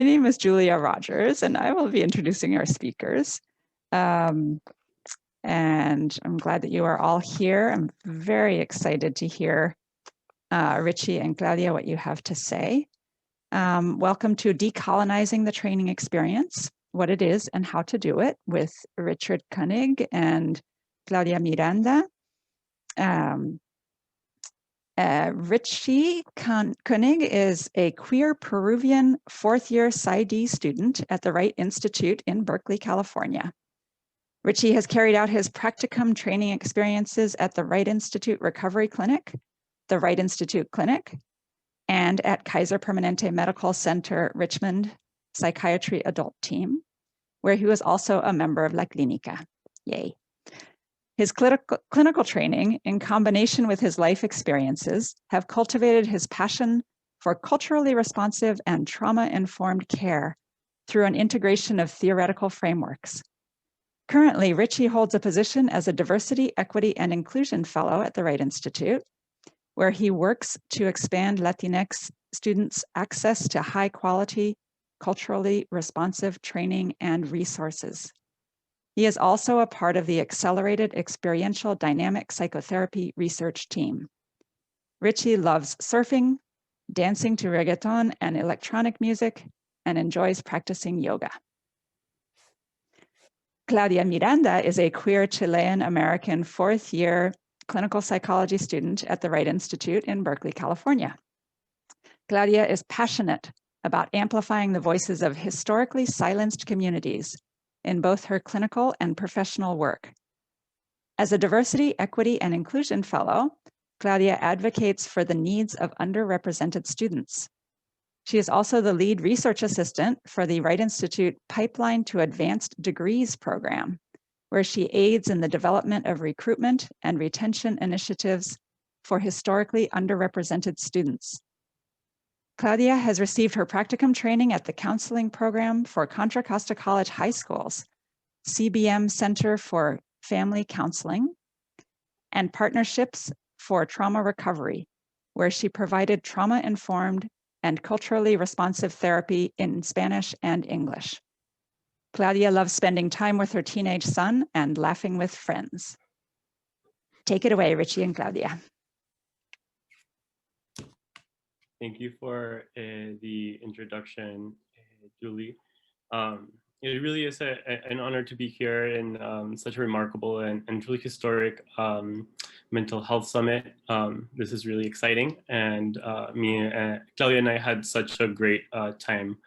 name is Julia Rogers, and I will be introducing our speakers. And I'm glad that you are all here. I'm very excited to hear Richie and Claudia, what you have to say. Welcome to Decolonizing the Training Experience, what it is and how to do it, with Richie Koenig and Claudia Miranda. Richie Koenig is a queer Peruvian fourth-year PsyD student at the Wright Institute in Berkeley, California. Richie has carried out his practicum training experiences at the Wright Institute Recovery Clinic, the Wright Institute Clinic, and at Kaiser Permanente Medical Center Richmond Psychiatry Adult Team, where he was also a member of LatinX. Yay. His clinical training, in combination with his life experiences, have cultivated his passion for culturally responsive and trauma-informed care through an integration of theoretical frameworks. Currently, Richie holds a position as a Diversity, Equity, and Inclusion Fellow at the Wright Institute, where he works to expand LatinX students' access to high-quality, culturally responsive training and resources. He is also a part of the Accelerated Experiential Dynamic Psychotherapy Research Team. Richie loves surfing, dancing to reggaeton and electronic music, and enjoys practicing yoga. Claudia Miranda is a queer Chilean-American fourth-year clinical psychology student at the Wright Institute in Berkeley, California. Claudia is passionate about amplifying the voices of historically silenced communities in both her clinical and professional work. As a Diversity, Equity, and Inclusion Fellow, Claudia advocates for the needs of underrepresented students. She is also the lead research assistant for the Wright Institute Pipeline to Advanced Degrees program, where she aids in the development of recruitment and retention initiatives for historically underrepresented students. Claudia has received her practicum training at the counseling program for Contra Costa College High School's CBM Center for Family Counseling and Partnerships for Trauma Recovery, where she provided trauma-informed and culturally responsive therapy in Spanish and English. Claudia loves spending time with her teenage son and laughing with friends. Take it away, Richie and Claudia. Thank you for the introduction, Julie. It really is an honor to be here in such a remarkable and truly historic mental health summit. This is really exciting, and Claudia and I had such a great time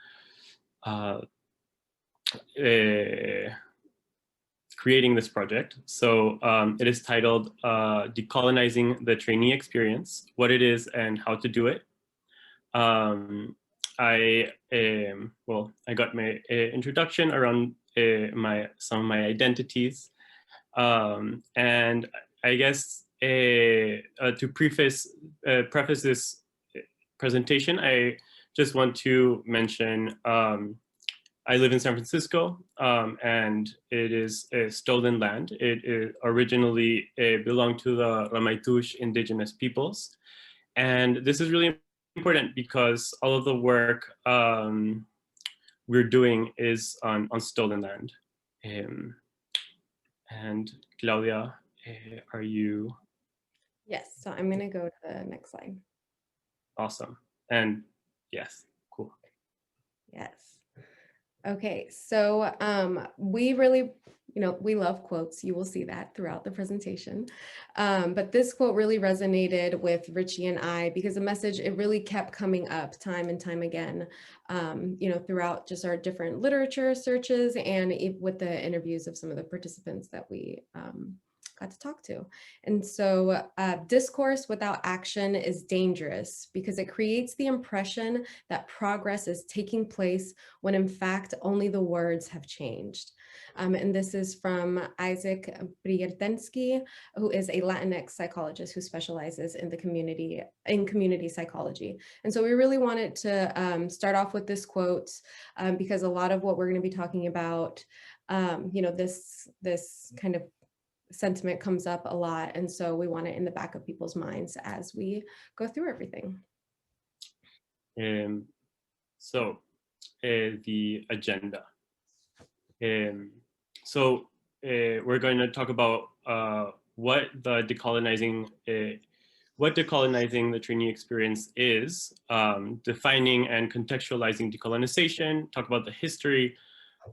creating this project. So it is titled Decolonizing the Trainee Experience, what it is and how to do it. I got my introduction around some of my identities, and I guess to preface this presentation, I just want to mention I live in San Francisco, and it is stolen land. It originally belonged to the Ramaytush indigenous peoples, and this is really important because all of the work we're doing is on stolen land. And Claudia, are you? Yes, so I'm gonna go to the next slide. Awesome, and yes, cool. Yes. Okay, so we really, we love quotes. You will see that throughout the presentation. But this quote really resonated with Richie and I because the message, it really kept coming up time and time again, throughout just our different literature searches and with the interviews of some of the participants that we got to talk to. And so discourse without action is dangerous because it creates the impression that progress is taking place when in fact only the words have changed. And this is from Isaac Briertensky, who is a Latinx psychologist who specializes in community psychology. And so we really wanted to start off with this quote because a lot of what we're going to be talking about, this kind of sentiment comes up a lot. And so we want it in the back of people's minds as we go through everything. So the agenda. So we're going to talk about what decolonizing the trainee experience is, defining and contextualizing decolonization, talk about the history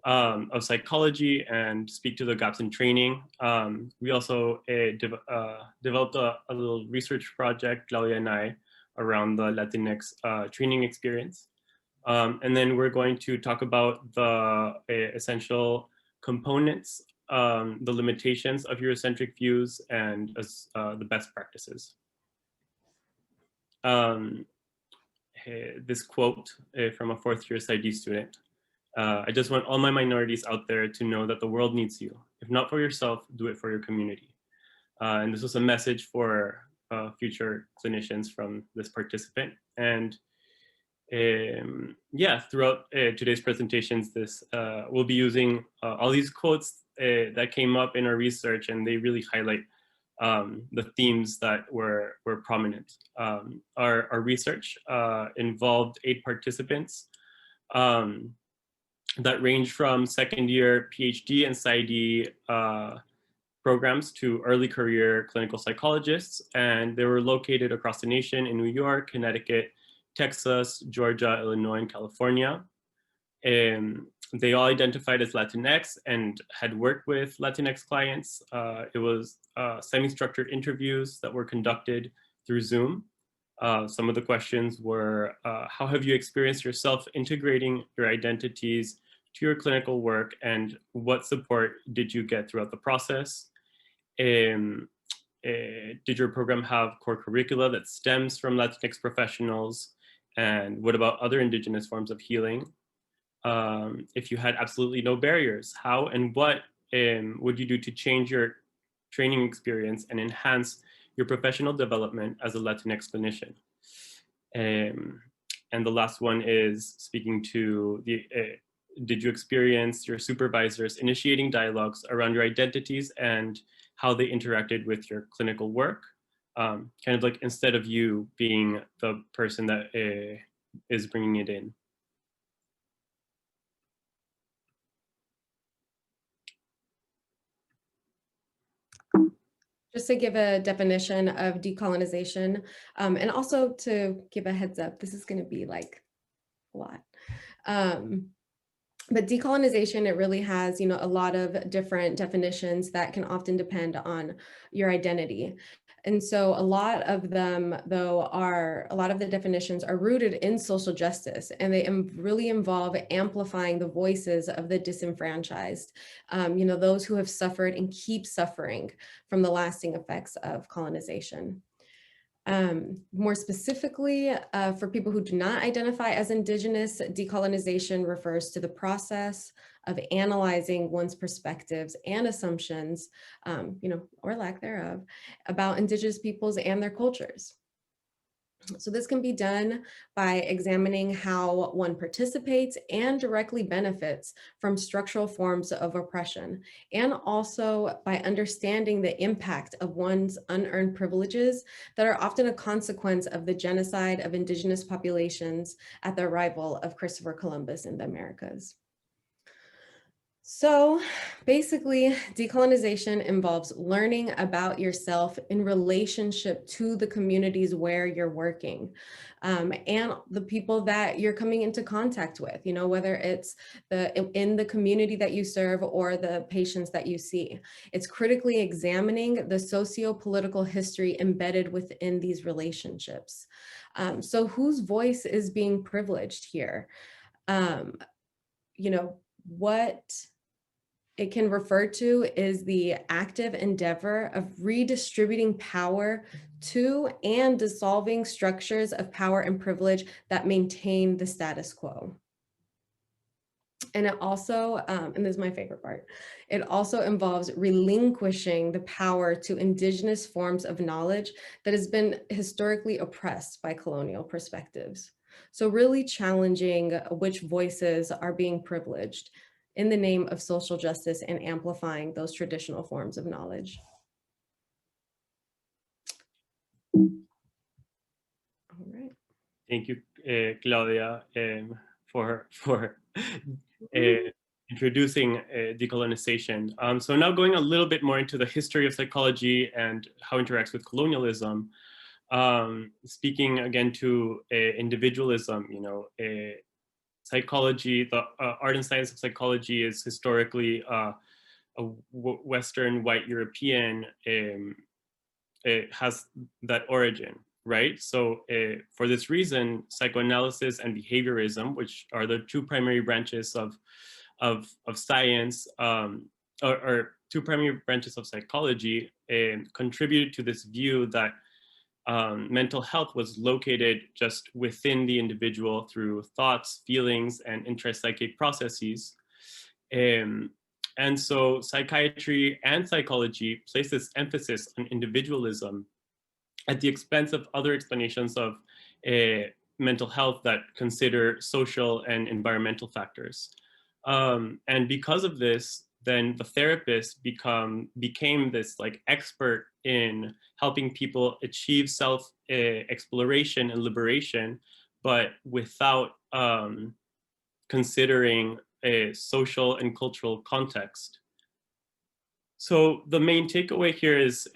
of psychology, and speak to the gaps in training. We also developed a little research project, Claudia and I, around the LatinX training experience. And then we're going to talk about the essential components, the limitations of Eurocentric views, and the best practices. This quote from a fourth-year PsyD student. I just want all my minorities out there to know that the world needs you. If not for yourself, do it for your community. And this was a message for future clinicians from this participant. And yeah, throughout today's presentations, we'll be using all these quotes that came up in our research, and they really highlight the themes that were prominent. Our research involved 8 participants that range from second-year PhD and PsyD programs to early career clinical psychologists, and they were located across the nation in New York, Connecticut, Texas, Georgia, Illinois, and California. They all identified as LatinX and had worked with LatinX clients. It was semi-structured interviews that were conducted through Zoom. Some of the questions were, how have you experienced yourself integrating your identities to your clinical work, and what support did you get throughout the process? Did your program have core curricula that stems from Latinx professionals? And what about other indigenous forms of healing? If you had absolutely no barriers, how and what would you do to change your training experience and enhance your professional development as a Latinx clinician? And the last one is speaking to the, did you experience your supervisors initiating dialogues around your identities and how they interacted with your clinical work? Kind of like instead of you being the person that is bringing it in. Just to give a definition of decolonization, and also to give a heads up, this is going to be like a lot. But decolonization, it really has, a lot of different definitions that can often depend on your identity. And so a lot of them, though, a lot of the definitions are rooted in social justice, and they really involve amplifying the voices of the disenfranchised, those who have suffered and keep suffering from the lasting effects of colonization. More specifically, for people who do not identify as Indigenous, decolonization refers to the process of analyzing one's perspectives and assumptions, or lack thereof, about Indigenous peoples and their cultures. So this can be done by examining how one participates and directly benefits from structural forms of oppression, and also by understanding the impact of one's unearned privileges that are often a consequence of the genocide of Indigenous populations at the arrival of Christopher Columbus in the Americas. So basically, decolonization involves learning about yourself in relationship to the communities where you're working, and the people that you're coming into contact with, whether it's in the community that you serve or the patients that you see. It's critically examining the socio-political history embedded within these relationships. So whose voice is being privileged here? What it can refer to is the active endeavor of redistributing power to and dissolving structures of power and privilege that maintain the status quo. And it also, and this is my favorite part, it also involves relinquishing the power to Indigenous forms of knowledge that has been historically oppressed by colonial perspectives. So really challenging which voices are being privileged in the name of social justice and amplifying those traditional forms of knowledge. All right. Thank you, Claudia, for introducing decolonization. So now going a little bit more into the history of psychology and how it interacts with colonialism. Speaking again to individualism, you know, psychology, the art and science of psychology is historically a Western white European, it has that origin, right? So for this reason, psychoanalysis and behaviorism, which are the two primary branches of science, or two primary branches of psychology, contributed to this view that mental health was located just within the individual through thoughts, feelings, and intrapsychic processes. And so psychiatry and psychology place this emphasis on individualism at the expense of other explanations of mental health that consider social and environmental factors. And because of this, then the therapist became this like expert in helping people achieve self exploration and liberation, but without considering a social and cultural context. So the main takeaway here is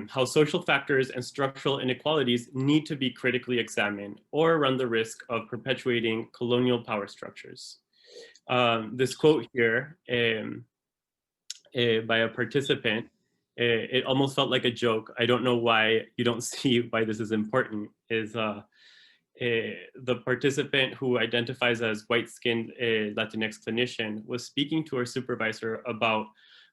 how social factors and structural inequalities need to be critically examined or run the risk of perpetuating colonial power structures. This quote here by a participant, it almost felt like a joke. I don't know why you don't see why this is important, is the participant, who identifies as white-skinned Latinx clinician, was speaking to her supervisor about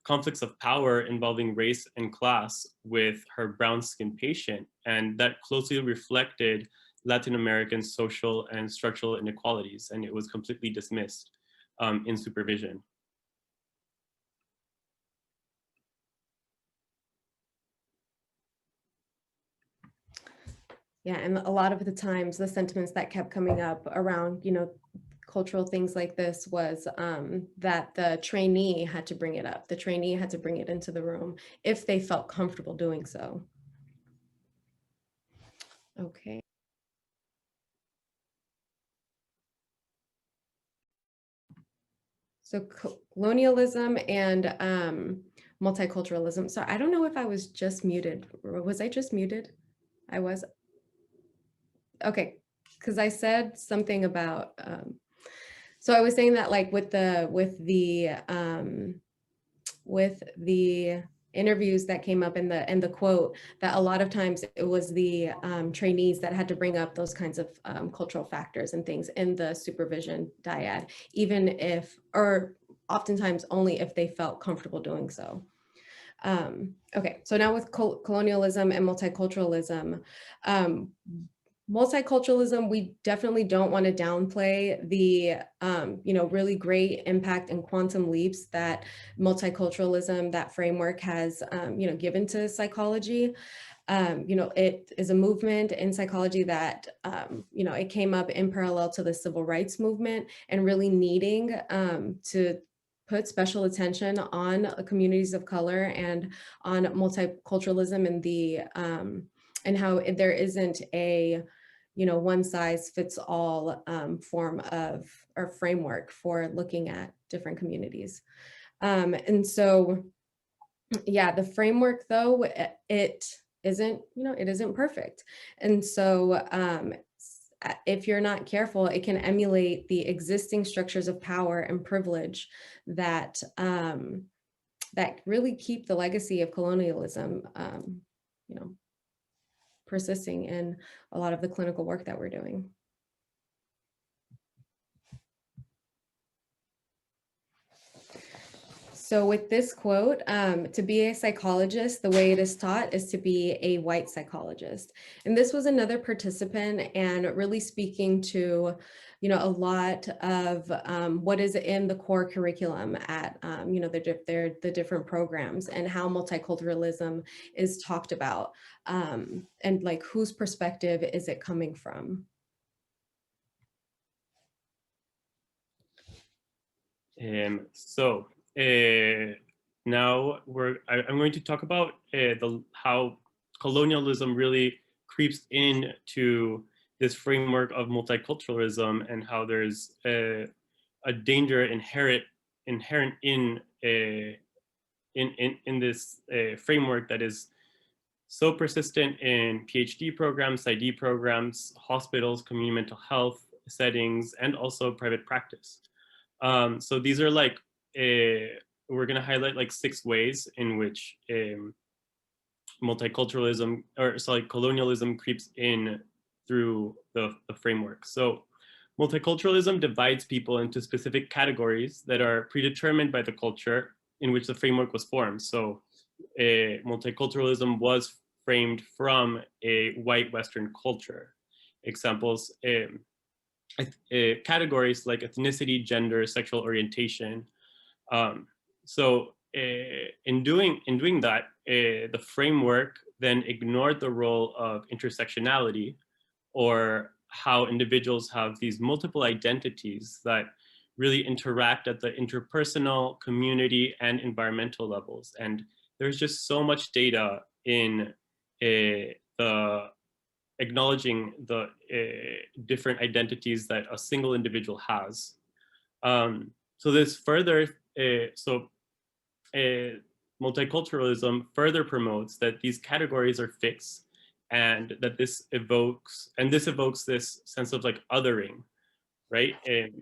conflicts of power involving race and class with her brown-skinned patient, and that closely reflected Latin American social and structural inequalities, and it was completely dismissed in supervision. Yeah, and a lot of the times the sentiments that kept coming up around, you know, cultural things like this was that the trainee had to bring it up. The trainee had to bring it into the room if they felt comfortable doing so. Okay. So colonialism and multiculturalism. So I don't know if I was just muted. Was I just muted? I was. Okay, because I said something about, so I was saying that like with the interviews that came up in the quote, that a lot of times it was the trainees that had to bring up those kinds of cultural factors and things in the supervision dyad, even if, or oftentimes only if they felt comfortable doing so. Okay, so now with colonialism and multiculturalism, multiculturalism, we definitely don't want to downplay the, you know, really great impact and quantum leaps that multiculturalism, that framework has, you know, given to psychology. You know, it is a movement in psychology that, you know, it came up in parallel to the civil rights movement and really needing to put special attention on communities of color and on multiculturalism and the, and how there isn't a, you know, one size fits all form of or framework for looking at different communities. And so, yeah, the framework though, it isn't, you know, it isn't perfect. And so if you're not careful, it can emulate the existing structures of power and privilege that that really keep the legacy of colonialism, you know, persisting in a lot of the clinical work that we're doing. So with this quote, to be a psychologist, the way it is taught is to be a white psychologist. And this was another participant and really speaking to, you know, a lot of what is in the core curriculum at, you know, the different programs and how multiculturalism is talked about, and like whose perspective is it coming from? Now I'm going to talk about how colonialism really creeps into this framework of multiculturalism and how there's a danger inherent in this framework that is so persistent in PhD programs, ID programs, hospitals, community mental health settings, and also private practice. So these are like, we're gonna highlight like 6 ways in which multiculturalism, or sorry, colonialism creeps in through the framework. So multiculturalism divides people into specific categories that are predetermined by the culture in which the framework was formed. So multiculturalism was framed from a white Western culture. Examples, categories like ethnicity, gender, sexual orientation. So in doing that, the framework then ignored the role of intersectionality, or how individuals have these multiple identities that really interact at the interpersonal, community, and environmental levels. And there's just so much data in the acknowledging the different identities that a single individual has. So this further, multiculturalism further promotes that these categories are fixed, and that this evokes this sense of like othering, right? And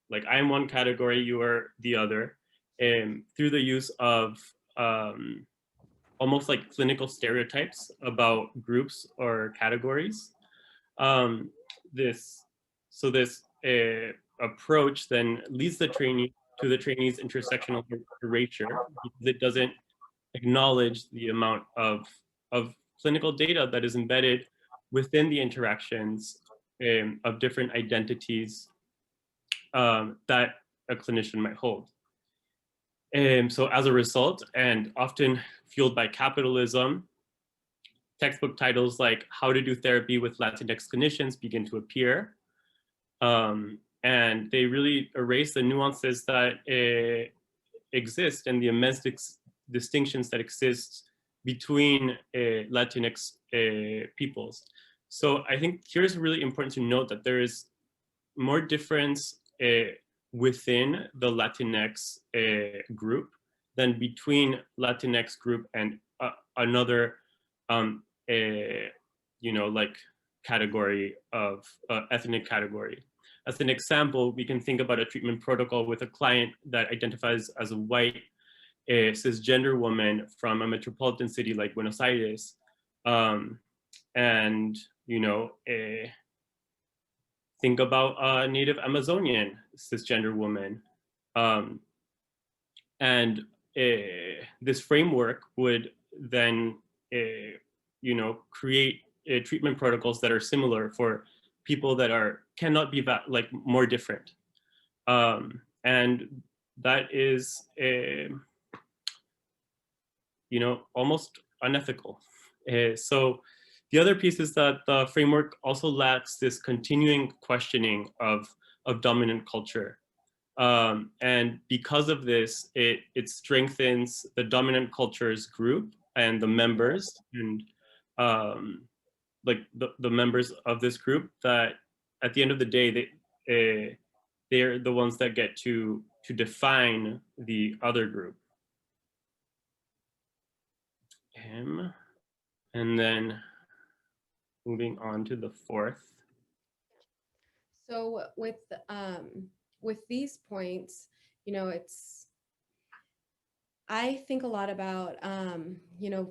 like, I'm one category, you are the other, and through the use of almost like clinical stereotypes about groups or categories. This approach then leads the trainee to the trainee's intersectional erasure, because it doesn't acknowledge the amount of clinical data that is embedded within the interactions of different identities that a clinician might hold. So as a result, and often fueled by capitalism, textbook titles like How to Do Therapy with Latinx Clinicians begin to appear. And they really erase the nuances that exist and the immense distinctions that exist between Latinx peoples. So I think here's really important to note that there is more difference within the Latinx group than between Latinx group and another, like category of ethnic category. As an example, we can think about a treatment protocol with a client that identifies as a white cisgender woman from a metropolitan city like Buenos Aires, and think about a native Amazonian cisgender woman, and this framework would then create treatment protocols that are similar for people that cannot be like more different, and that is almost unethical. So the other piece is that the framework also lacks this continuing questioning of dominant culture. And because of this, it strengthens the dominant culture's group and the members, and like the members of this group, that at the end of the day, they're the ones that get to define the other group. And then moving on to the 4th. So with these points, I think a lot about,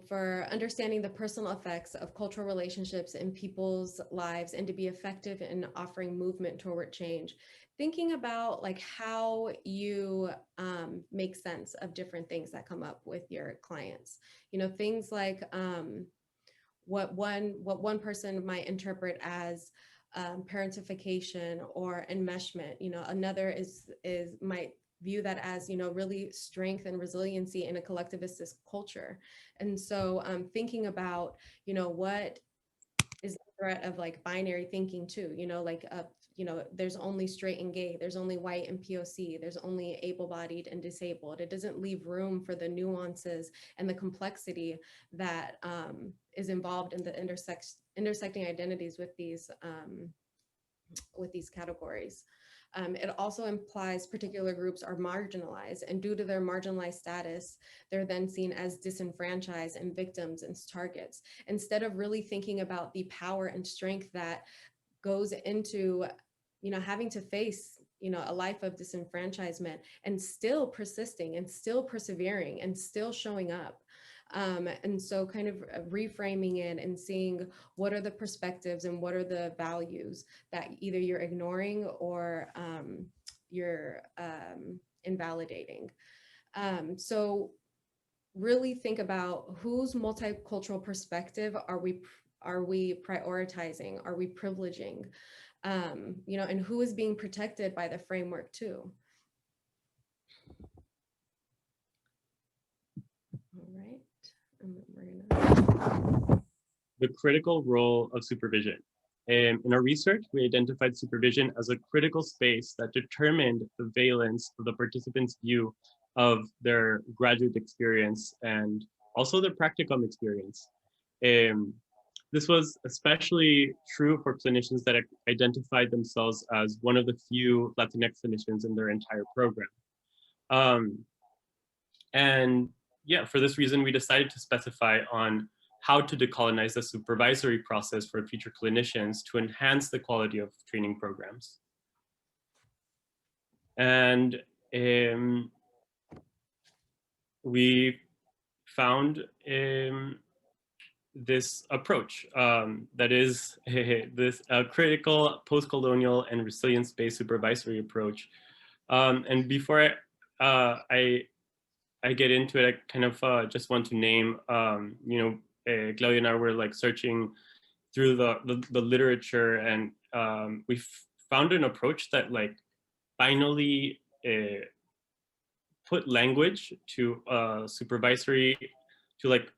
for understanding the personal effects of cultural relationships in people's lives and to be effective in offering movement toward change. Thinking about like how you make sense of different things that come up with your clients. Things like what one person might interpret as parentification or enmeshment. Another is might view that as really strength and resiliency in a collectivist culture. And so thinking about what is the threat of like binary thinking too, there's only straight and gay, there's only white and POC, there's only able-bodied and disabled. It doesn't leave room for the nuances and the complexity that is involved in the intersecting identities with these categories. It also implies particular groups are marginalized, and due to their marginalized status, they're then seen as disenfranchised and victims and targets, instead of really thinking about the power and strength that goes into, having to face, a life of disenfranchisement and still persisting and still persevering and still showing up. And so kind of reframing it and seeing what are the perspectives and what are the values that either you're ignoring or you're invalidating. So really think about whose multicultural perspective are we prioritizing, are we privileging, and who is being protected by the framework too. All right. The critical role of supervision. In our research, we identified supervision as a critical space that determined the valence of the participants' view of their graduate experience and also their practicum experience. This was especially true for clinicians that identified themselves as one of the few LatinX clinicians in their entire program. And yeah, for this reason, we decided to specify on how to decolonize the supervisory process for future clinicians to enhance the quality of training programs. And we found this approach that is this critical, post-colonial, and resilience-based supervisory approach. And before I get into it, I kind of just want to name, Claudia and I were like searching through the literature, and we found an approach that like finally put language to supervisory, to like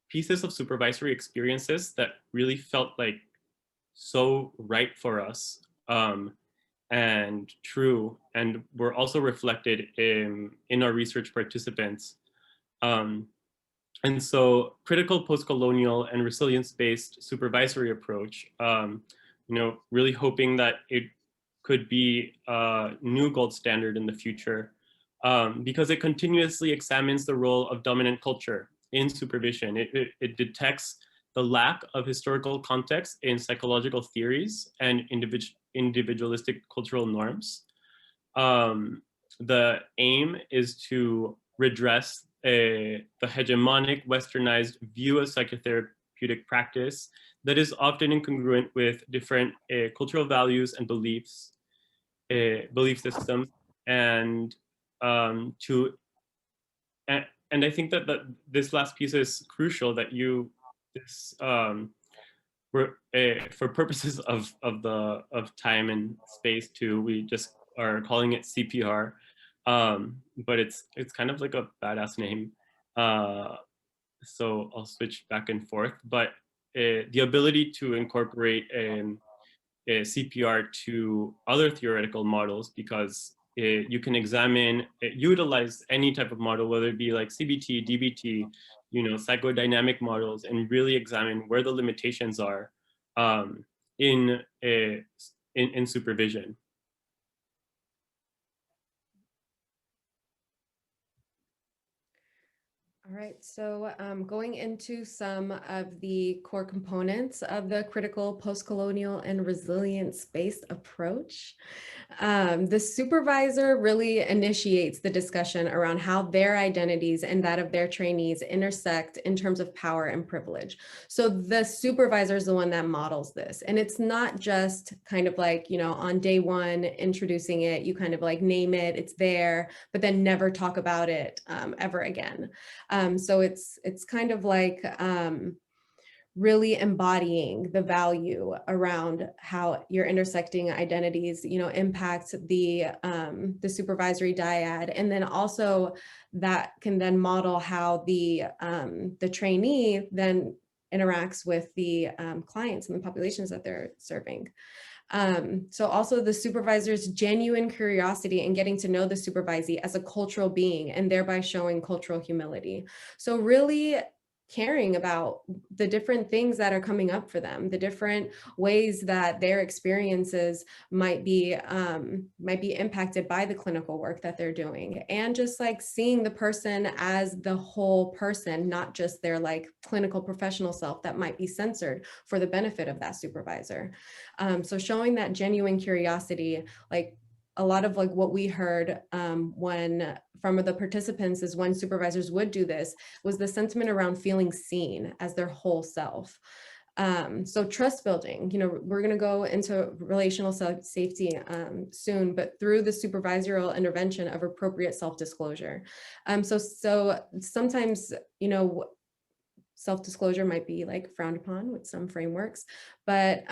pieces of supervisory experiences that really felt like so right for us and true, and were also reflected in our research participants. And so critical post-colonial and resilience-based supervisory approach, really hoping that it could be a new gold standard in the future, because it continuously examines the role of dominant culture in supervision. It detects the lack of historical context in psychological theories and individualistic cultural norms. The aim is to redress the hegemonic westernized view of psychotherapeutic practice that is often incongruent with different cultural values and belief systems, and I think that this last piece is crucial, that for purposes of time and space too, we just are calling it CPR, but it's kind of like a badass name, so I'll switch back and forth. But the ability to incorporate CPR to other theoretical models, because you can utilize any type of model, whether it be like CBT, DBT, psychodynamic models, and really examine where the limitations are in supervision. All right, so going into some of the core components of the critical, post-colonial, and resilience-based approach. The supervisor really initiates the discussion around how their identities and that of their trainees intersect in terms of power and privilege. So the supervisor is the one that models this. And it's not just kind of like, on day one, introducing it, you kind of like name it, it's there, but then never talk about it ever again. So it's kind of like really embodying the value around how your intersecting identities, impact the supervisory dyad, and then also that can then model how the trainee then interacts with the clients and the populations that they're serving. So also the supervisor's genuine curiosity and getting to know the supervisee as a cultural being, and thereby showing cultural humility. So really caring about the different things that are coming up for them, the different ways that their experiences might be impacted by the clinical work that they're doing, and just like seeing the person as the whole person, not just their like clinical professional self that might be censored for the benefit of that supervisor. So showing that genuine curiosity, like a lot of like what we heard when from the participants is when supervisors would do this was the sentiment around feeling seen as their whole self. So trust building, you know, we're going to go into relational safety soon, but through the supervisorial intervention of appropriate self-disclosure. So sometimes, you know, self-disclosure might be like frowned upon with some frameworks, but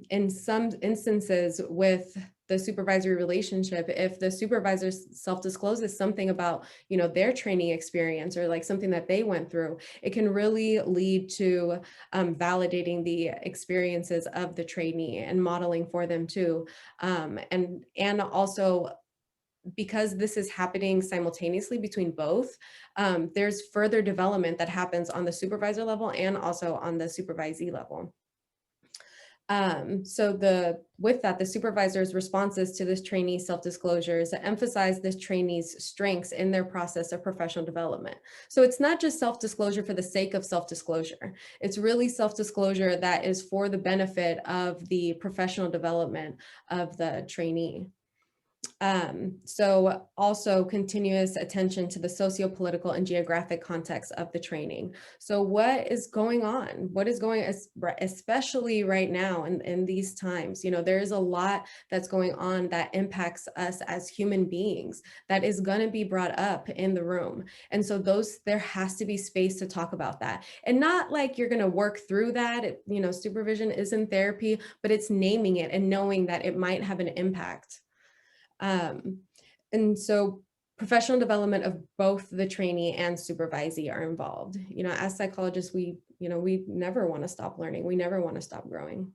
in some instances with the supervisory relationship, if the supervisor self-discloses something about, you know, their training experience or like something that they went through, it can really lead to validating the experiences of the trainee and modeling for them too. And also, because this is happening simultaneously between both, there's further development that happens on the supervisor level and also on the supervisee level. With that, the supervisor's responses to this trainee self-disclosures emphasize this trainee's strengths in their process of professional development. So it's not just self-disclosure for the sake of self-disclosure. It's really self-disclosure that is for the benefit of the professional development of the trainee. So also continuous attention to the socio-political and geographic context of the training. So what is going on? What is going, especially right now in these times, you know, there is a lot that's going on that impacts us as human beings that is going to be brought up in the room. And so there has to be space to talk about that, and not like you're going to work through that. You know, supervision isn't therapy, but it's naming it and knowing that it might have an impact. And so professional development of both the trainee and supervisee are involved. You know, as psychologists, we never want to stop learning. We never want to stop growing.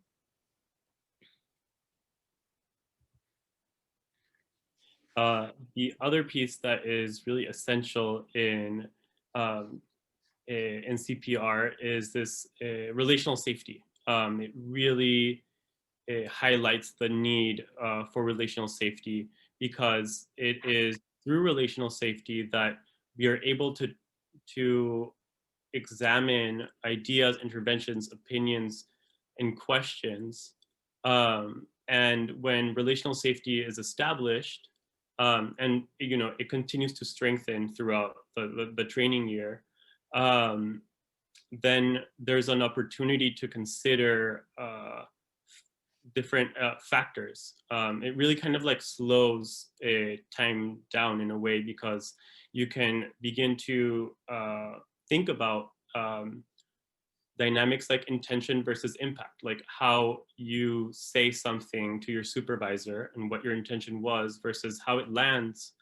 The other piece that is really essential in CPR is this relational safety. It really highlights the need for relational safety, because it is through relational safety that we are able to examine ideas, interventions, opinions, and questions. And when relational safety is established, and you know, it continues to strengthen throughout the training year, then there's an opportunity to consider different factors. It really kind of like slows time down in a way, because you can begin to think about dynamics like intention versus impact, like how you say something to your supervisor and what your intention was versus how it lands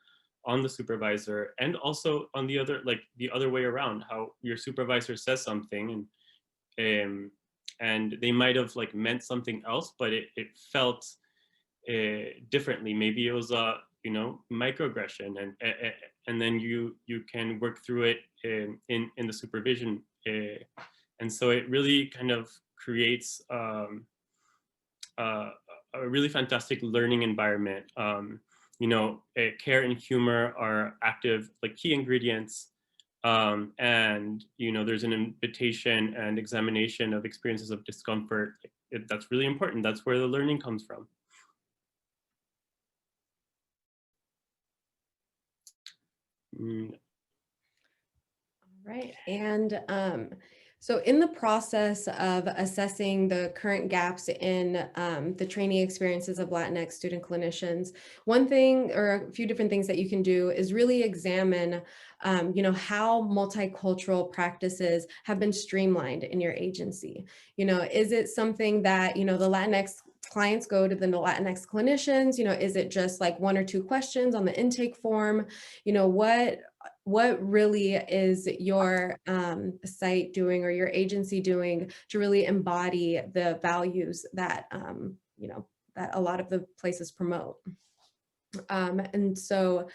on the supervisor, and also on the other way around, how your supervisor says something and they might have like meant something else, but it felt differently. Maybe it was a microaggression, and then you can work through it in the supervision, and so it really kind of creates a really fantastic learning environment. Care and humor are active, like key ingredients. And there's an invitation and examination of experiences of discomfort. That's really important. That's where the learning comes from. All right. And so in the process of assessing the current gaps in the training experiences of LatinX student clinicians, one thing or a few different things that you can do is really examine how multicultural practices have been streamlined in your agency. Is it something that, the LatinX clients go to the LatinX clinicians? Is it just like 1 or 2 questions on the intake form? What really is your site doing or your agency doing to really embody the values that, that a lot of the places promote? And so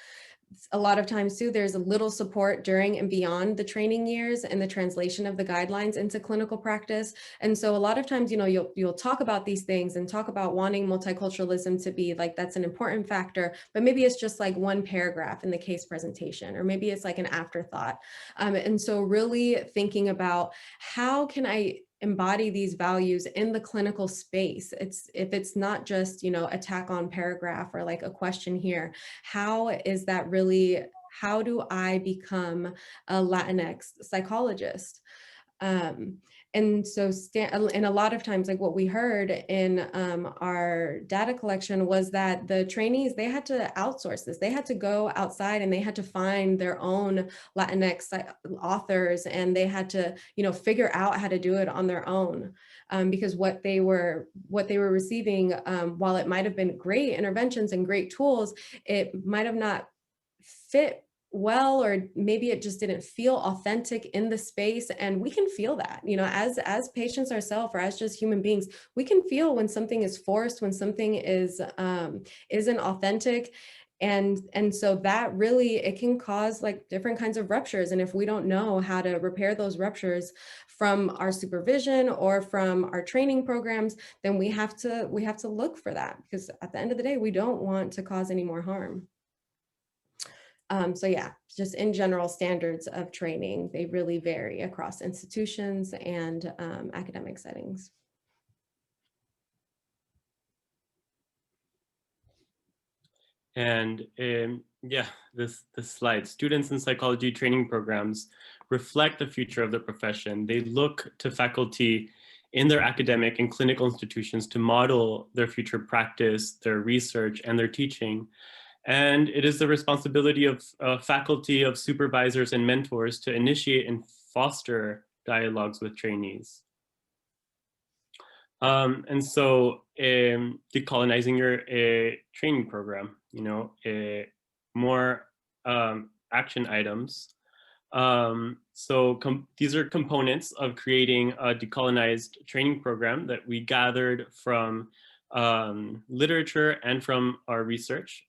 a lot of times too, there's a little support during and beyond the training years and the translation of the guidelines into clinical practice. And so a lot of times, you know, you'll talk about these things and talk about wanting multiculturalism to be like, that's an important factor, but maybe it's just like one paragraph in the case presentation, or maybe it's like an afterthought. And so really thinking about how can I embody these values in the clinical space. If it's not just, you know, a tack on paragraph or like a question here, how is that really, how do I become a Latinx psychologist? And so, and a lot of times, like what we heard in our data collection was that the trainees, they had to outsource this. They had to go outside and they had to find their own Latinx authors, and they had to, you know, figure out how to do it on their own, because what they were receiving, while it might have been great interventions and great tools, it might have not fit well, or maybe it just didn't feel authentic in the space. And we can feel that, you know, as patients ourselves, or as just human beings, we can feel when something is forced, when something is isn't authentic. And so that really, it can cause like different kinds of ruptures. And if we don't know how to repair those ruptures from our supervision or from our training programs, then we have to look for that, because at the end of the day, we don't want to cause any more harm. So yeah, just in general, standards of training, they really vary across institutions and academic settings. And yeah, this slide, students in psychology training programs reflect the future of the profession. They look to faculty in their academic and clinical institutions to model their future practice, their research, and their teaching. And it is the responsibility of faculty, of supervisors and mentors to initiate and foster dialogues with trainees. And so decolonizing your training program, you know, more action items. So these are components of creating a decolonized training program that we gathered from literature and from our research.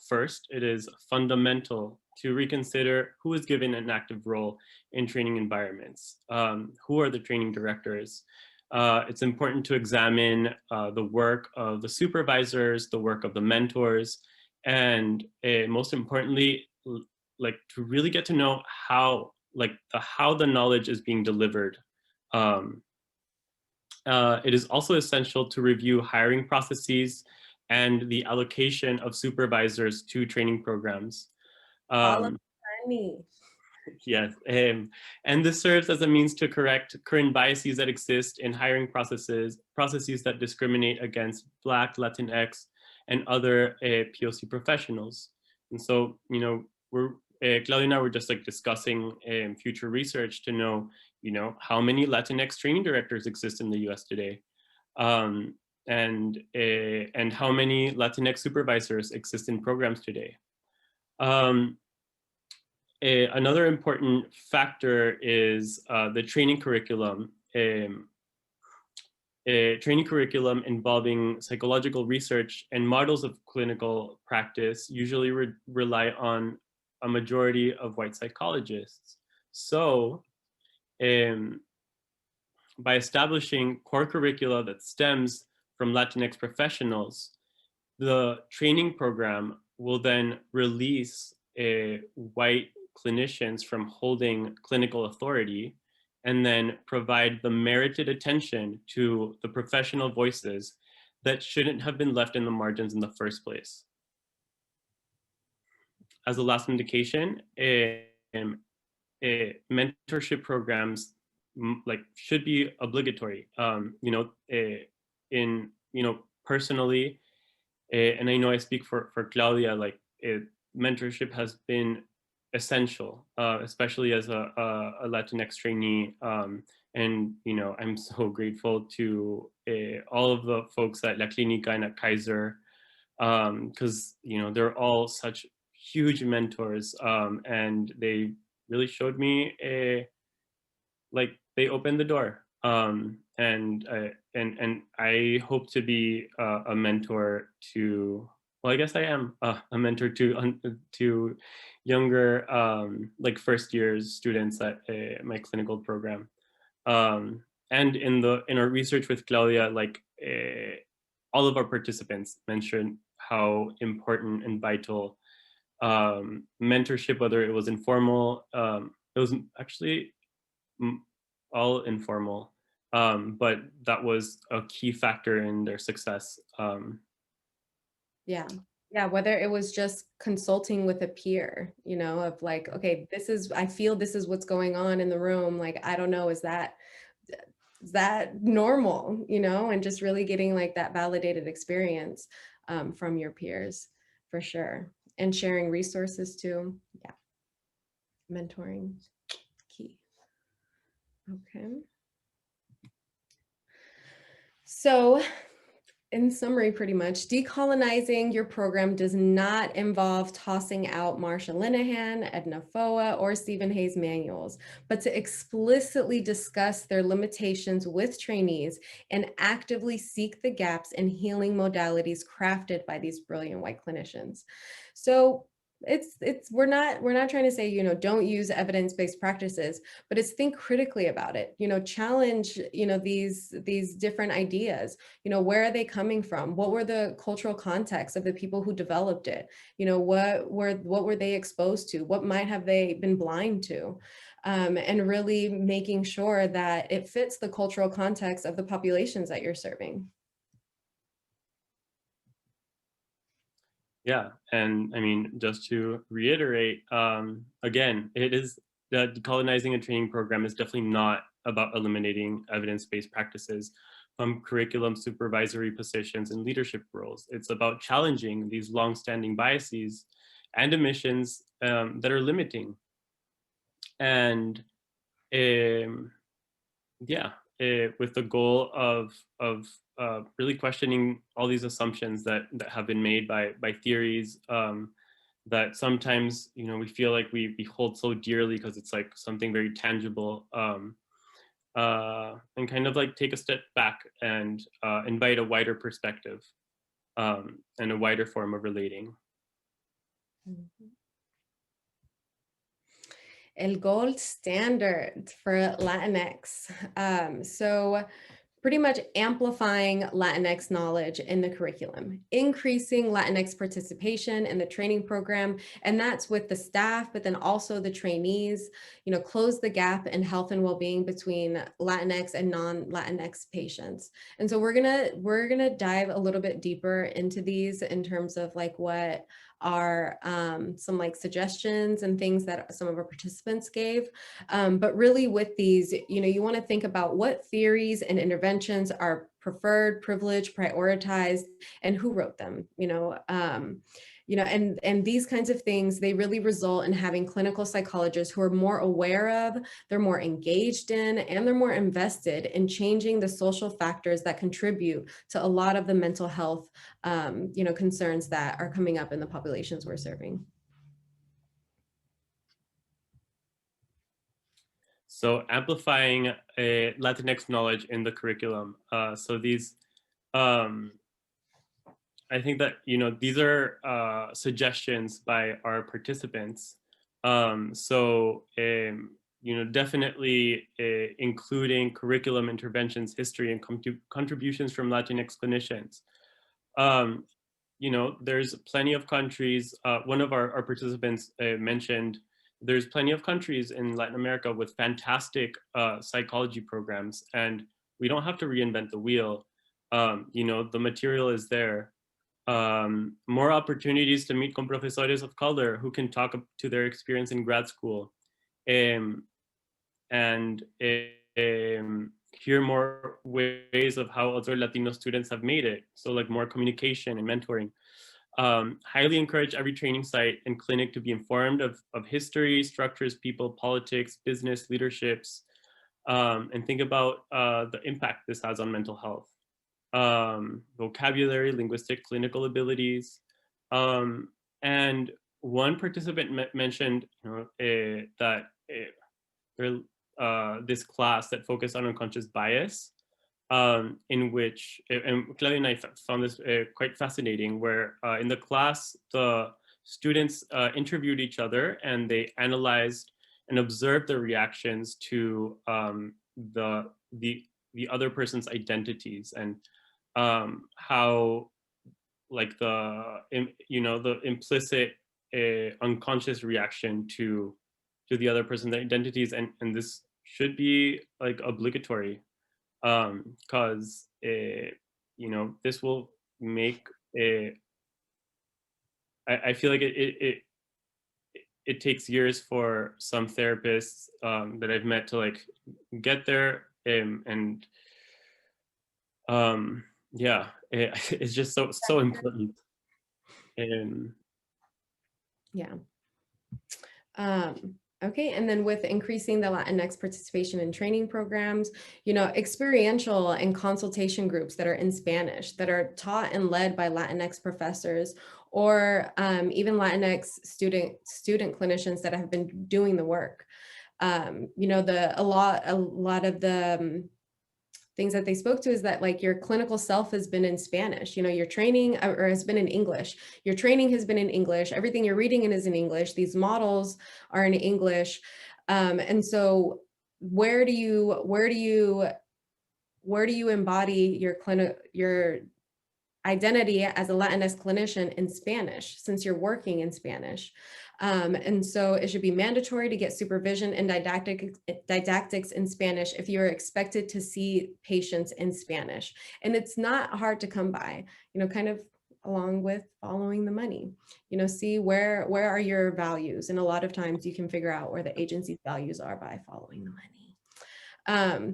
First, it is fundamental to reconsider who is given an active role in training environments. Who are the training directors? It's important to examine the work of the supervisors, the work of the mentors, and most importantly, like to really get to know how the knowledge is being delivered. It is also essential to review hiring processes and the allocation of supervisors to training programs. All of me. Yes, and this serves as a means to correct current biases that exist in hiring processes that discriminate against Black, Latinx, and other POC professionals. And so, you know, Claudia and I were just like discussing future research to know, you know, how many Latinx training directors exist in the U.S. today, and how many Latinx supervisors exist in programs today. Another important factor is the training curriculum. Training curriculum involving psychological research and models of clinical practice usually rely on a majority of white psychologists. So by establishing core curricula that stems from Latinx professionals, the training program will then release white clinicians from holding clinical authority, and then provide the merited attention to the professional voices that shouldn't have been left in the margins in the first place. As a last indication, mentorship programs should be obligatory. Personally, and I know I speak for Claudia, mentorship has been essential, especially as a Latinx trainee. And, you know, I'm so grateful to all of the folks at La Clínica and at Kaiser, because, you know, they're all such huge mentors, and they really showed me they opened the door. And I hope to be a mentor to well, I guess I am a mentor to younger, like first years students at my clinical program. And in our research with Claudia, like all of our participants mentioned how important and vital mentorship, whether it was informal, it was actually all informal, but that was a key factor in their success. Yeah. Yeah, whether it was just consulting with a peer, you know, of like, okay, I feel this is what's going on in the room. Like, I don't know, is that normal, you know, and just really getting like that validated experience from your peers for sure. And sharing resources too. Yeah. Mentoring, key. Okay. So in summary, pretty much, decolonizing your program does not involve tossing out Marsha Linehan, Edna Foa, or Stephen Hayes manuals, but to explicitly discuss their limitations with trainees and actively seek the gaps in healing modalities crafted by these brilliant white clinicians. So we're not trying to say, you know, don't use evidence-based practices, but it's think critically about it, you know, challenge, you know, these different ideas, you know, where are they coming from? What were the cultural contexts of the people who developed it? You know, what were they exposed to? What might have they been blind to? And really making sure that it fits the cultural context of the populations that you're serving. Yeah, and I mean, just to reiterate, again, it is that decolonizing a training program is definitely not about eliminating evidence-based practices from curriculum supervisory positions and leadership roles. It's about challenging these long-standing biases and omissions that are limiting. And yeah, with the goal of really questioning all these assumptions that have been made by theories that sometimes, you know, we feel like we hold so dearly because it's like something very tangible, and kind of like take a step back and invite a wider perspective and a wider form of relating. Mm-hmm. El gold standard for LatinX. So pretty much amplifying LatinX knowledge in the curriculum, increasing LatinX participation in the training program, and that's with the staff, but then also the trainees, you know, close the gap in health and well-being between Latinx and non-Latinx patients. And so we're gonna dive a little bit deeper into these in terms of like what are some like suggestions and things that some of our participants gave. But really with these, you know, you want to think about what theories and interventions are preferred, privileged, prioritized, and who wrote them, and these kinds of things, they really result in having clinical psychologists who are more aware of, they're more engaged in, and they're more invested in changing the social factors that contribute to a lot of the mental health, concerns that are coming up in the populations we're serving. So amplifying Latinx knowledge in the curriculum. So these, I think that, you know, these are suggestions by our participants. Definitely including curriculum interventions, history, and contributions from Latinx clinicians. There's plenty of countries, one of our participants mentioned, there's plenty of countries in Latin America with fantastic psychology programs, and we don't have to reinvent the wheel. The material is there. More opportunities to meet con profesores of color who can talk to their experience in grad school, and hear more ways of how other Latino students have made it. So like more communication and mentoring. Highly encourage every training site and clinic to be informed of history, structures, people, politics, business, leaderships, and think about the impact this has on mental health. Vocabulary, linguistic, clinical abilities. And one participant mentioned that this class that focused on unconscious bias in which, and Claudia and I found this quite fascinating, where in the class, the students interviewed each other and they analyzed and observed their reactions to the other person's identities, and how, like, the implicit unconscious reaction to the other person's identities, and this should be like obligatory, because this will make I feel like it takes years for some therapists that I've met to like get there, and yeah, it's just so important. Yeah. Okay, and then with increasing the Latinx participation in training programs, experiential and consultation groups that are in Spanish, that are taught and led by Latinx professors, or even Latinx student clinicians that have been doing the work. A lot of the things that they spoke to is that, like, your clinical self has been in Spanish, your training or has been in English, your training has been in English, everything you're reading in is in English, these models are in English. And so where do you embody your identity as a Latinx clinician in Spanish, since you're working in Spanish? And so it should be mandatory to get supervision and didactics in Spanish if you're expected to see patients in Spanish. And it's not hard to come by, kind of along with following the money, see where are your values. And a lot of times you can figure out where the agency's values are by following the money.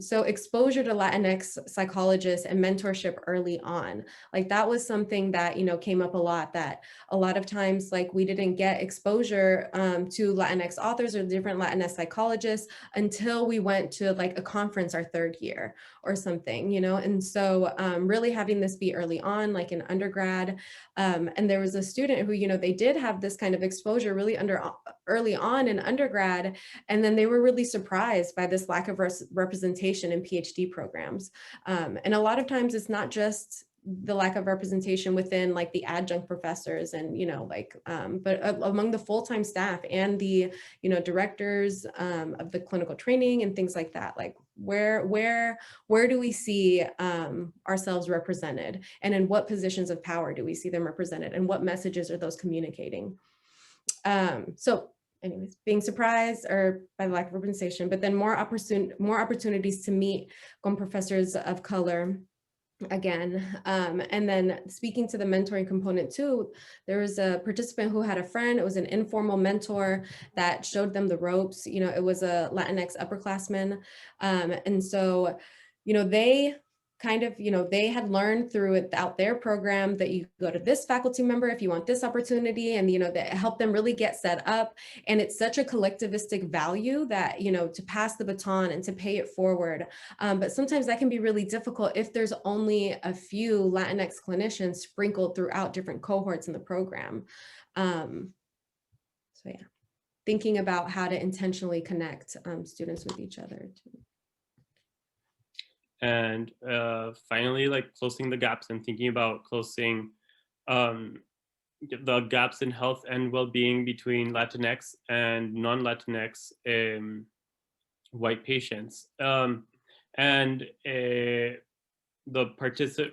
So exposure to Latinx psychologists and mentorship early on, like that was something that, came up a lot, that a lot of times, like, we didn't get exposure to Latinx authors or different Latinx psychologists until we went to like a conference our third year or something, and so really having this be early on, like in undergrad. And there was a student who, they did have this kind of exposure really early on in undergrad, and then they were really surprised by this lack of representation in PhD programs. And a lot of times it's not just the lack of representation within like the adjunct professors and, but among the full-time staff and the, directors of the clinical training and things like that. Like where do we see ourselves represented, and in what positions of power do we see them represented, and what messages are those communicating? So anyways, being surprised or by the lack of representation, but then more opportunities to meet con professors of color again. And then speaking to the mentoring component too, there was a participant who had a friend. It was an informal mentor that showed them the ropes. It was a Latinx upperclassman. And so, they kind of, they had learned throughout their program that you go to this faculty member if you want this opportunity, and, that helped them really get set up. And it's such a collectivistic value that, to pass the baton and to pay it forward. But sometimes that can be really difficult if there's only a few Latinx clinicians sprinkled throughout different cohorts in the program. So yeah, thinking about how to intentionally connect students with each other too. And finally, like closing the gaps and thinking about closing the gaps in health and well-being between Latinx and non-Latinx white patients. And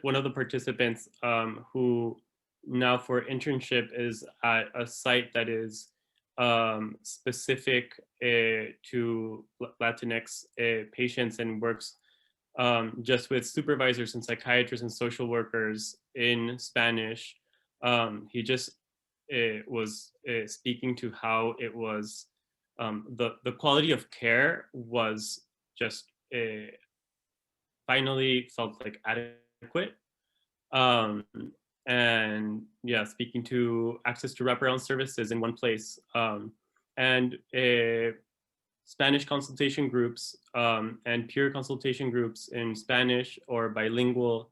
one of the participants who now for internship is at a site that is specific to Latinx patients, and works just with supervisors and psychiatrists and social workers in Spanish. He just was speaking to how it was, the quality of care was just finally felt like adequate. And yeah, speaking to access to wraparound services in one place, and Spanish consultation groups and peer consultation groups in Spanish or bilingual,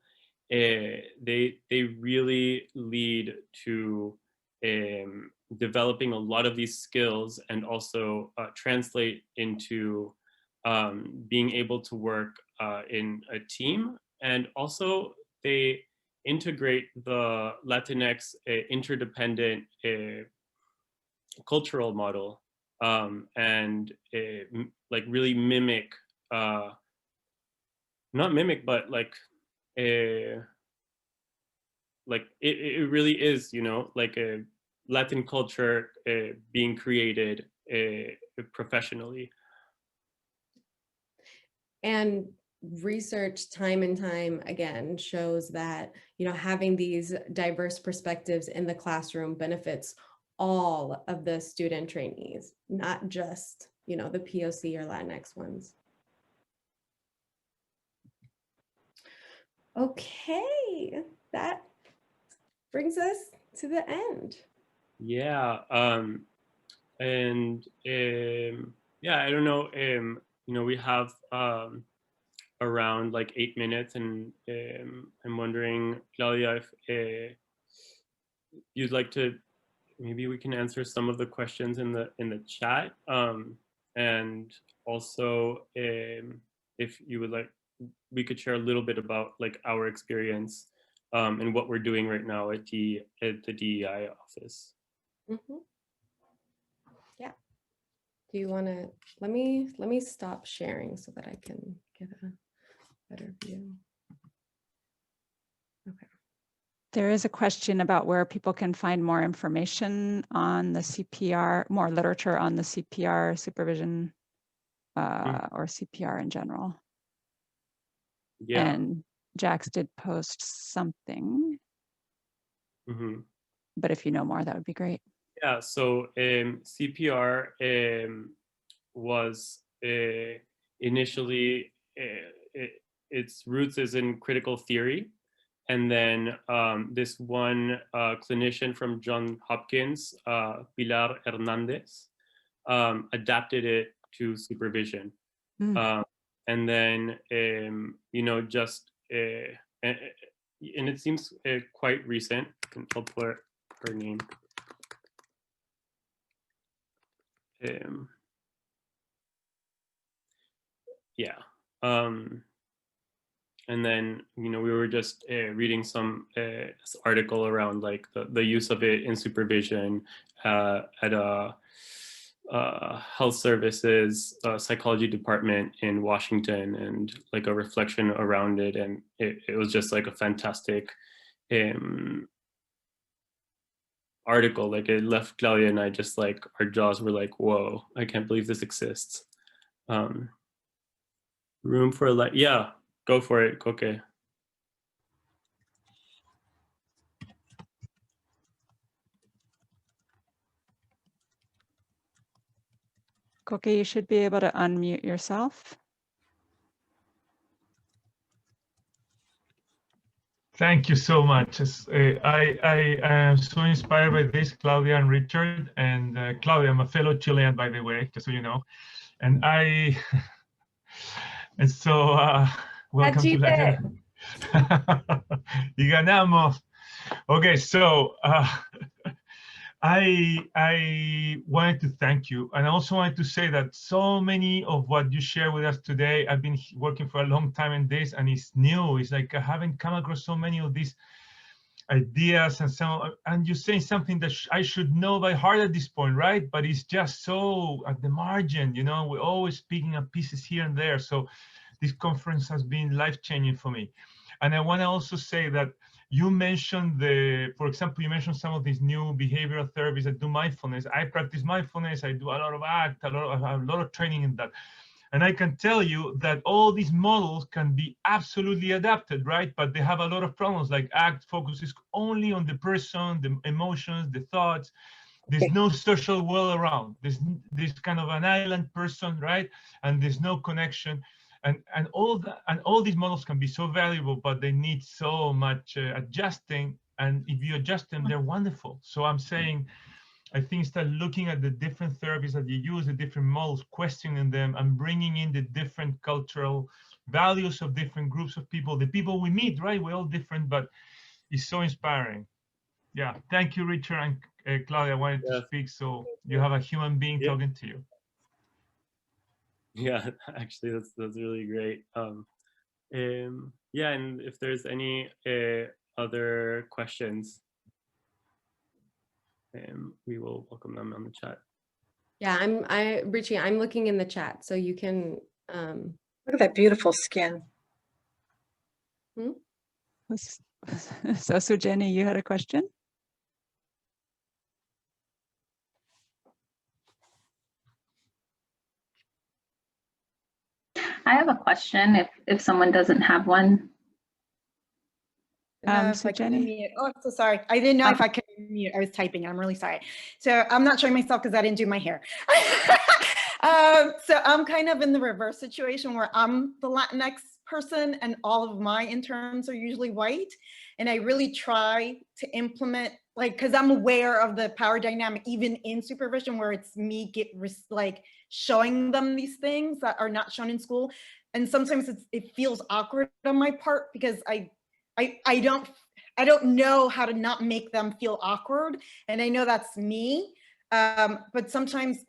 they really lead to developing a lot of these skills, and also translate into being able to work in a team and also they integrate the LatinX interdependent cultural model, and like really mimic, not mimic, but like it really is, you know, like a Latin culture being created professionally. And research time and time again shows that, you know, having these diverse perspectives in the classroom benefits all of the student trainees, not just, you know, the POC or Latinx ones. Okay, that brings us to the end. Yeah, and yeah, I don't know, you know, we have around like 8 minutes, and I'm wondering, Claudia, if you'd like to, maybe we can answer some of the questions in the chat, and also if you would like, we could share a little bit about like our experience and what we're doing right now at the DEI office. Mm-hmm. Yeah. Do you want to, let me stop sharing so that I can get a better view. Okay. There is a question about where people can find more information on the CPR, more literature on the CPR supervision or CPR in general. Yeah. And Jax did post something, but if you know more, that would be great. Yeah, so CPR was initially, its roots is in critical theory. And then this one clinician from Johns Hopkins, Pilar Hernandez, adapted it to supervision. And then, you know, just, and it seems quite recent. I'll put her name. Yeah. And then, you know, we were just reading some article around like the use of it in supervision at a health services psychology department in Washington, and like a reflection around it. And it was just like a fantastic article. Like it left Claudia and I just like, our jaws were like, whoa, I can't believe this exists. Room for like, yeah, go for it, Koke. Koke, you should be able to unmute yourself. Thank you so much. I am so inspired by this, Claudia and Richard. And Claudia, I'm a fellow Chilean, by the way, just so you know. And and so welcome to Latin. Y ganamos. Okay, so I wanted to thank you, and I also wanted to say that so many of what you share with us today, I've been working for a long time in this, and it's new. It's like I haven't come across so many of these ideas, and you're saying something that I should know by heart at this point, right? But it's just so at the margin, you know. We're always picking up pieces here and there. So this conference has been life-changing for me. And I want to also say that you mentioned for example, you mentioned some of these new behavioral therapies that do mindfulness. I practice mindfulness. I do a lot of ACT, a lot of training in that. And I can tell you that all these models can be absolutely adapted, right? But they have a lot of problems. Like ACT focuses only on the person, the emotions, the thoughts. There's no social well around. There's kind of an island person, right? And there's no connection. And all these models can be so valuable, but they need so much adjusting. And if you adjust them, they're wonderful. So I'm saying, I think start looking at the different therapies that you use, the different models, questioning them, and bringing in the different cultural values of different groups of people. The people we meet, right? We're all different, but it's so inspiring. Yeah, thank you, Richard and Claudia. I wanted to speak, so you have a human being talking to you. Yeah, actually, that's really great. Yeah, and if there's any other questions, we will welcome them on the chat. Yeah, Richie, I'm looking in the chat, so you can. Look at that beautiful skin. So Jenny, you had a question? I have a question if someone doesn't have one. So Jenny? Oh, so sorry. I didn't know if I could mute. I was typing. I'm really sorry. So I'm not showing myself because I didn't do my hair. So I'm kind of in the reverse situation where I'm the Latinx person and all of my interns are usually white. And I really try to implement, like, because I'm aware of the power dynamic, even in supervision, where it's me showing them these things that are not shown in school. And sometimes it feels awkward on my part because I don't know how to not make them feel awkward. And I know that's me. But sometimes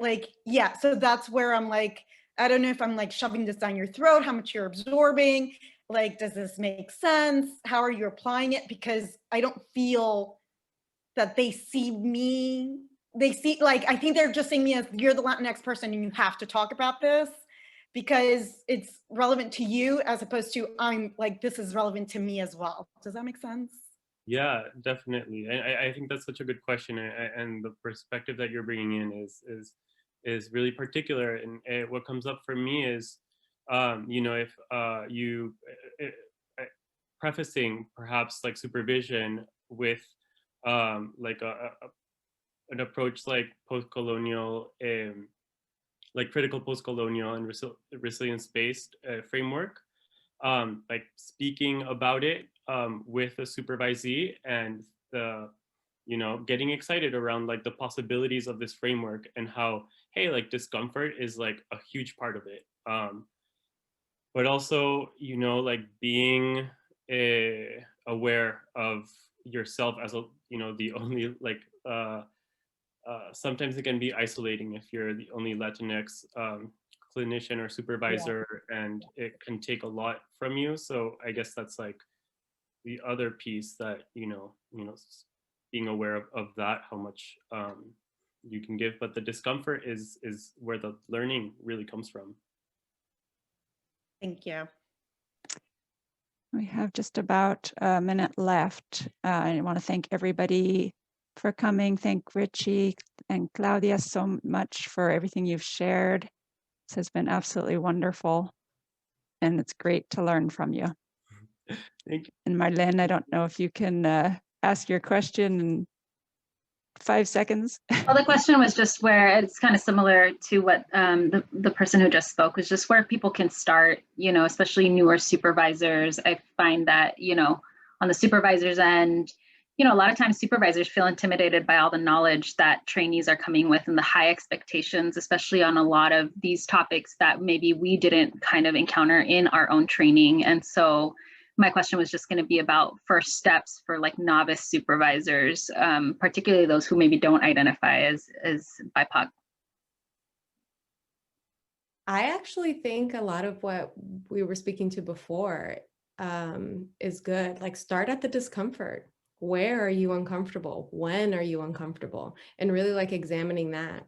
so that's where I'm like, I don't know if I'm like shoving this down your throat, how much you're absorbing. Like, does this make sense? How are you applying it? Because I don't feel that they see me. They see, I think they're just seeing me as you're the Latinx person and you have to talk about this because it's relevant to you as opposed to I'm like, this is relevant to me as well. Does that make sense? Yeah, definitely. I think that's such a good question, and the perspective that you're bringing in is really particular. And what comes up for me is, you know, if you prefacing perhaps like supervision with like an approach like post-colonial, like critical post-colonial and resilience-based framework, like speaking about it with a supervisee and the, you know, getting excited around like the possibilities of this framework and how, hey, like discomfort is like a huge part of it. But also, you know, like being aware of yourself as a, you know, the only like, sometimes it can be isolating if you're the only Latinx clinician or supervisor, and it can take a lot from you. So I guess that's like the other piece that, you know, being aware of that, how much you can give, but the discomfort is where the learning really comes from. Thank you. We have just about a minute left. I want to thank everybody for coming. Thank Richie and Claudia so much for everything you've shared. This has been absolutely wonderful, and it's great to learn from you. Thank you. And Marlene, I don't know if you can ask your question in 5 seconds. Well, the question was just where it's kind of similar to what the person who just spoke was, just where people can start, you know, especially newer supervisors. I find that, you know, on the supervisor's end, you know, a lot of times supervisors feel intimidated by all the knowledge that trainees are coming with and the high expectations, especially on a lot of these topics that maybe we didn't kind of encounter in our own training. And so my question was just going to be about first steps for like novice supervisors, particularly those who maybe don't identify as BIPOC. I actually think a lot of what we were speaking to before is good. Like, start at the discomfort. Where are you uncomfortable? When are you uncomfortable? And really like examining that.